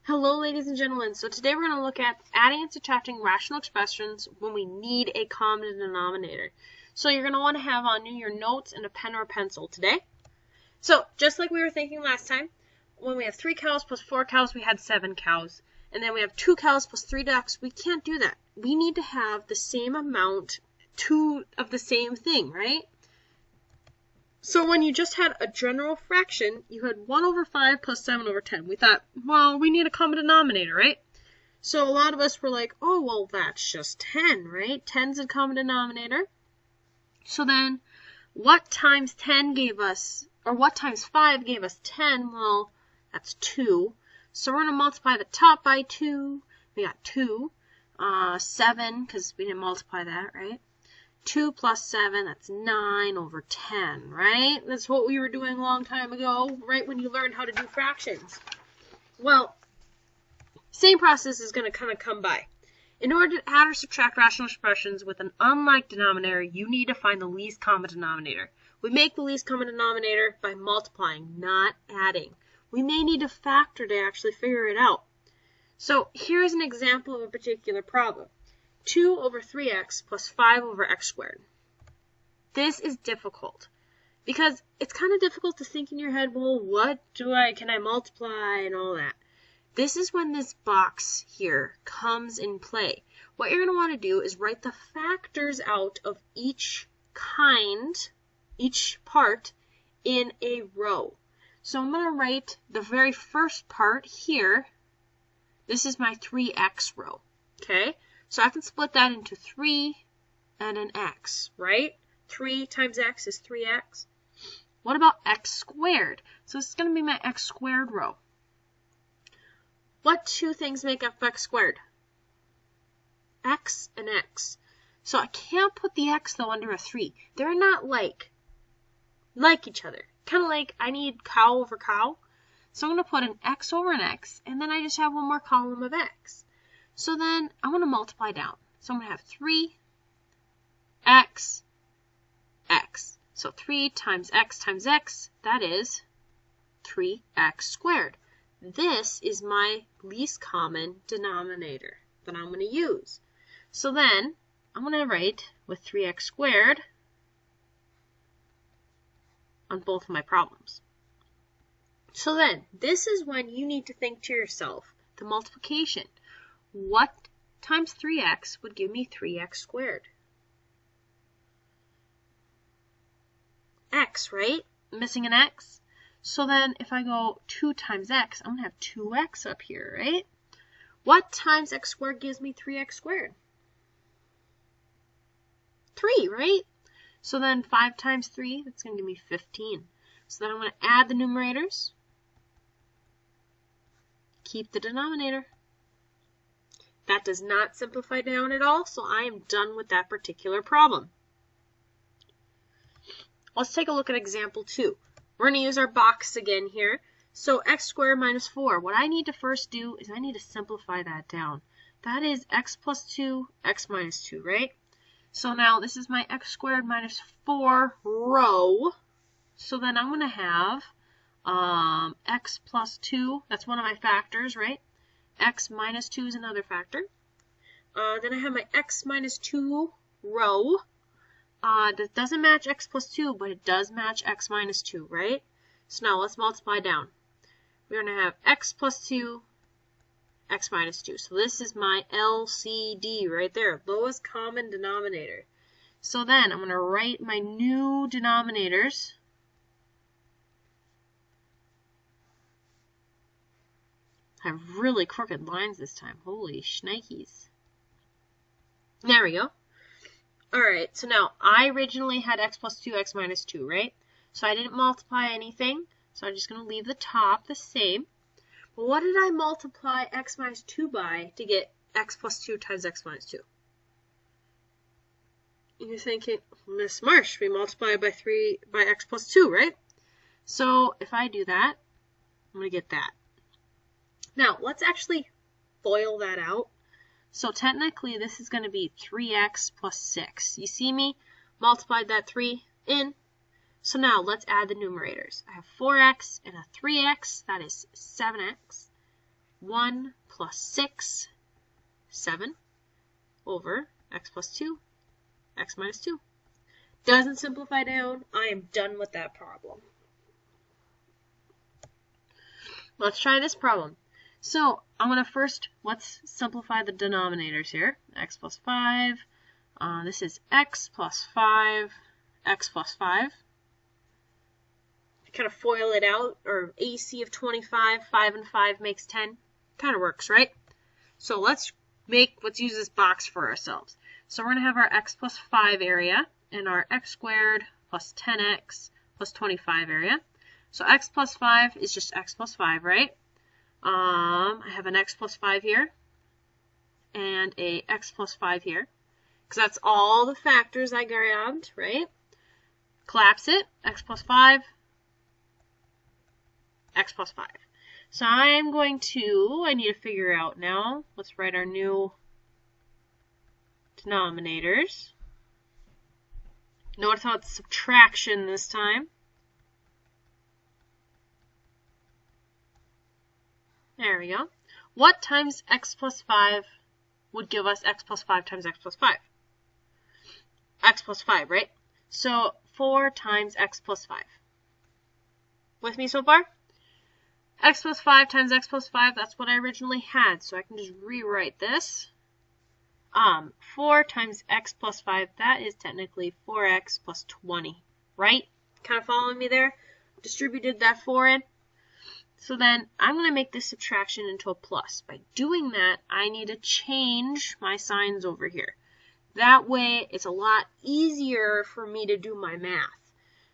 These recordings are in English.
Hello, ladies and gentlemen. So today we're going to look at adding and subtracting rational expressions when we need a common denominator. So you're going to want to have on you your notes and a pen or a pencil today. So just like we were thinking last time, when we have 3 cows plus 4 cows, we had 7 cows. And then we have 2 cows plus 3 ducks. We can't do that. We need to have the same amount, 2 of the same thing, right? So when you just had a general fraction, you had 1 over 5 plus 7 over 10. We thought, well, we need a common denominator, right? So a lot of us were like, oh, well, that's just 10, right? 10's a common denominator. So then what times 10 gave us, or what times 5 gave us 10? Well, that's 2. So we're going to multiply the top by 2. We got 2. 7, because we didn't multiply that, right? 2 plus 7, that's 9 over 10, right? That's what we were doing a long time ago, right when you learned how to do fractions. Well, same process is going to kind of come by. In order to add or subtract rational expressions with an unlike denominator, you need to find the least common denominator. We make the least common denominator by multiplying, not adding. We may need to factor to actually figure it out. So here's an example of a particular problem. 2 over 3x plus 5 over x squared. This is difficult because it's kind of difficult to think in your head, well, what can I multiply and all that. This is when this box here comes in play. What you're going to want to do is write the factors out of each part in a row. So I'm going to write the very first part here. This is my 3x row, okay? So I can split that into 3 and an x, right? 3 times x is 3x. What about x squared? So this is going to be my x squared row. What two things make up x squared? X and x. So I can't put the x, though, under a 3. They're not like each other. Kind of like I need cow over cow. So I'm going to put an x over an x, and then I just have one more column of x. So then I want to multiply down. So I'm going to have 3x, x. So 3 times x, that is 3x squared. This is my least common denominator that I'm going to use. So then I'm going to write with 3x squared on both of my problems. So then this is when you need to think to yourself, the multiplication. What times 3x would give me 3x squared? X, right? Missing an x. So then if I go 2 times x, I'm going to have 2x up here, right? What times x squared gives me 3x squared? 3, right? So then 5 times 3, that's going to give me 15. So then I'm going to add the numerators. Keep the denominator. That does not simplify down at all, so I am done with that particular problem. Let's take a look at example 2. We're going to use our box again here. So x squared minus 4. What I need to first do is I need to simplify that down. That is x plus 2, x minus 2, right? So now this is my x squared minus 4 row. So then I'm going to have x plus 2. That's one of my factors, right? X minus 2 is another factor. Then I have my x minus 2 row. That doesn't match x plus 2, but it does match x minus 2, right? So now let's multiply down. We're going to have x plus 2, x minus 2. So this is my LCD right there, lowest common denominator. So then I'm going to write my new denominators. I have really crooked lines this time. Holy shnikes. There we go. Alright, so now I originally had x plus 2, x minus 2, right? So I didn't multiply anything. So I'm just going to leave the top the same. But what did I multiply x minus 2 by to get x plus 2 times x minus 2? You're thinking, Miss Marsh, we multiply by x plus 2, right? So if I do that, I'm going to get that. Now, let's actually FOIL that out. So technically, this is going to be 3x plus 6. You see me? Multiplied that 3 in. So now let's add the numerators. I have 4x and a 3x, that is 7x. 1 plus 6, 7, over x plus 2, x minus 2. Doesn't simplify down. I am done with that problem. Let's try this problem. So I'm going to first, let's simplify the denominators here. X plus 5. This is x plus 5, x plus 5. Kind of FOIL it out, or AC of 25, 5 and 5 makes 10. Kind of works, right? So let's use this box for ourselves. So we're going to have our x plus 5 area and our x squared plus 10x plus 25 area. So x plus 5 is just x plus 5, right? I have an x plus 5 here and a x plus 5 here, because that's all the factors I grabbed, right? Collapse it, x plus 5, x plus 5. So I need to figure out now, let's write our new denominators. Notice how it's subtraction this time. There we go. What times x plus 5 would give us x plus 5 times x plus 5? X plus 5, right? So 4 times x plus 5. With me so far? X plus 5 times x plus 5, that's what I originally had, so I can just rewrite this. 4 times x plus 5, that is technically 4x plus 20, right? Kind of following me there? Distributed that 4 in. So then I'm going to make this subtraction into a plus. By doing that, I need to change my signs over here. That way, it's a lot easier for me to do my math.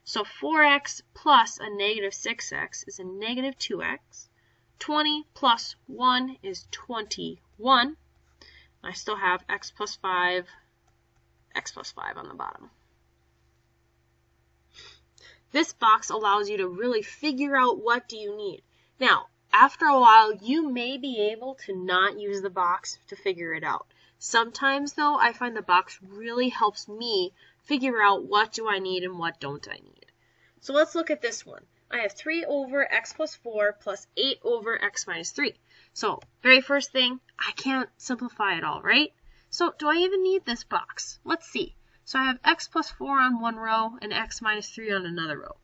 So 4x plus a negative 6x is a negative 2x. 20 plus 1 is 21. I still have x plus 5 on the bottom. This box allows you to really figure out what do you need. Now, after a while, you may be able to not use the box to figure it out. Sometimes, though, I find the box really helps me figure out what do I need and what don't I need. So let's look at this one. I have 3 over x plus 4 plus 8 over x minus 3. So, very first thing, I can't simplify it all, right? So, do I even need this box? Let's see. So, I have x plus 4 on one row and x minus 3 on another row.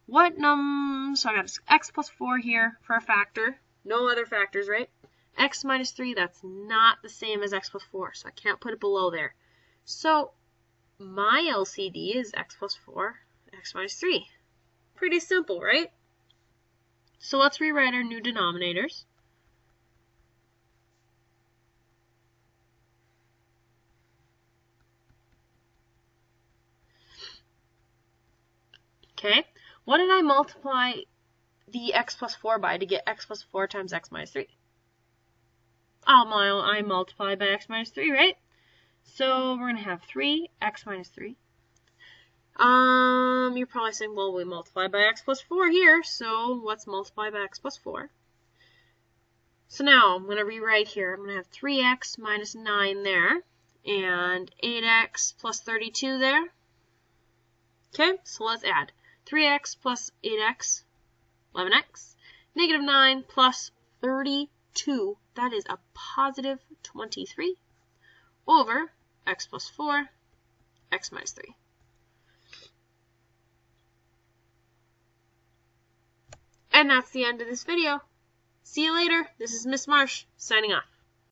So I got x plus 4 here for a factor. No other factors, right? X minus 3, that's not the same as x plus 4, so I can't put it below there. So, my LCD is x plus 4, x minus 3. Pretty simple, right? So let's rewrite our new denominators. Okay, what did I multiply the x plus 4 by to get x plus 4 times x minus 3? I multiplied by x minus 3, right? So we're going to have 3x minus 3. You're probably saying, well, we multiplied by x plus 4 here, so let's multiply by x plus 4. So now I'm going to rewrite here. I'm going to have 3x minus 9 there, and 8x plus 32 there. Okay, so let's add 3x plus 8x, 11x, negative 9 plus 32, that is a positive 23, over x plus 4, x minus 3. And that's the end of this video. See you later. This is Miss Marsh, signing off.